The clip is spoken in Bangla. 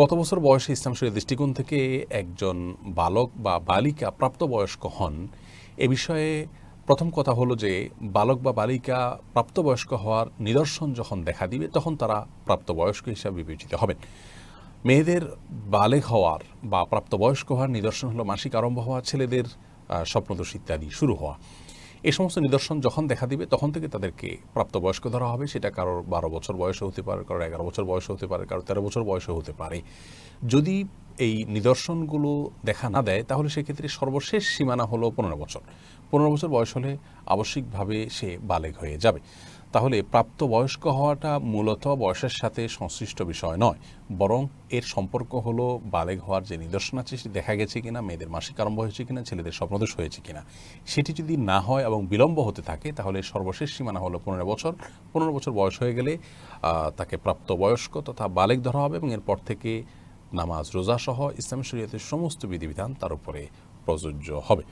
কত বছর বয়সে ইসলাম শরীয়তের দৃষ্টিকোণ থেকে একজন বালক বা বালিকা প্রাপ্তবয়স্ক হন এ বিষয়ে প্রথম কথা হলো যে বালক বা বালিকা প্রাপ্তবয়স্ক হওয়ার নিদর্শন যখন দেখা দিবে তখন তারা প্রাপ্তবয়স্ক হিসাবে বিবেচিত হবেন। মেয়েদের বালেগ হওয়ার বা প্রাপ্তবয়স্ক হওয়ার নিদর্শন হলো মাসিক আরম্ভ হওয়া, ছেলেদের স্বপ্নদোষ ইত্যাদি শুরু হওয়া। এই সমস্ত নিদর্শন যখন দেখা দিবে তখন থেকে তাদেরকে প্রাপ্তবয়স্ক ধরা হবে। সেটা কারোর 12 বছর বয়সে হতে পারে, কারোর 11 বছর বয়সে হতে পারে, কারোর 13 বছর বয়সে হতে পারে। যদি এই নিদর্শনগুলো দেখা না দেয় তাহলে সেক্ষেত্রে সর্বশেষ সীমানা হলো 15 বছর। 15 বছর বয়স হলে আবশ্যিকভাবে সে বালেগ হয়ে যাবে। তাহলে প্রাপ্তবয়স্ক হওয়াটা মূলত বয়সের সাথে সংশ্লিষ্ট বিষয় নয়, বরং এর সম্পর্ক হলো বালেগ হওয়ার যে নিদর্শন আছে সেটি দেখা গেছে কিনা, মেয়েদের মাসিক আরম্ভ হয়েছে কিনা, ছেলেদের স্বপ্নদোষ হয়েছে কিনা। সেটি যদি না হয় এবং বিলম্ব হতে থাকে তাহলে সর্বশেষ সীমানা হলো 15 বছর। 15 বছর বয়স হয়ে গেলে তাকে প্রাপ্তবয়স্ক তথা বালেগ ধরা হবে এবং এরপর থেকে নামাজ রোজা সহ ইসলামী শরীয়তের সমস্ত বিধিবিধান তার উপরে প্রযোজ্য হবে।